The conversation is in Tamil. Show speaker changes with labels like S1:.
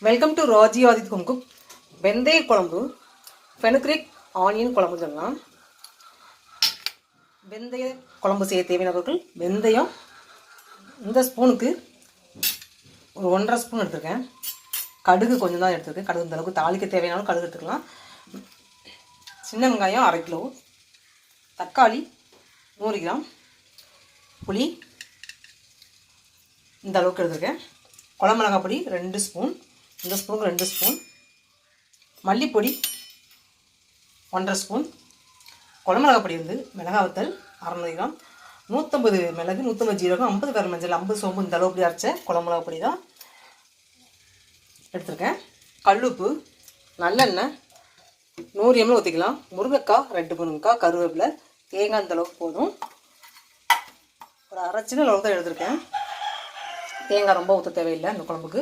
S1: Welcome to Raji Aadith home cook. Vendhaya kuzhambu, fenugreek onion குழம்பு சொல்லலாம். வெந்தய குழம்பு செய்ய தேவையான பொருட்கள்: வெந்தயம் இந்த ஸ்பூனுக்கு ஒரு 1.5 ஸ்பூன் எடுத்துருக்கேன். கடுகு கொஞ்சம் தான் எடுத்துருக்கேன். கடுகு இந்த அளவுக்கு தாளிக்க தேவையானாலும் கடுகு எடுத்துக்கலாம். சின்ன வெங்காயம் 1/2 கிலோ, தக்காளி 100 கிராம், புளி இந்த அளவுக்கு எடுத்துருக்கேன். குழம்பு மிளகாய் பொடி 2 ஸ்பூன், இந்த ஸ்பூனுக்கு 2 ஸ்பூன், மல்லிப்பொடி 1.5 ஸ்பூன், குழம்பு மிளகாய் பொடி மிளகாய் வத்தல் 600 கிராம், 150 மிளகு, 150 ஜீரகம், 50 கரம் மஞ்சள், 50 சோம்பு இந்த அளவுக்கு அரைச்ச குழம்பு மிளகாய் பொடி தான் எடுத்துருக்கேன். கல்லுப்பு, நல்லெண்ணெய் 100 ml ஊற்றிக்கலாம். முருங்கைக்காய் 2 முருங்கைக்காய், கருவேப்பிலை, தேங்காய் இந்த அளவுக்கு போதும். ஒரு அரைச்சின அளவு தான் எடுத்துருக்கேன். தேங்காய் ரொம்ப ஊற்ற தேவையில்லை இந்த குழம்புக்கு.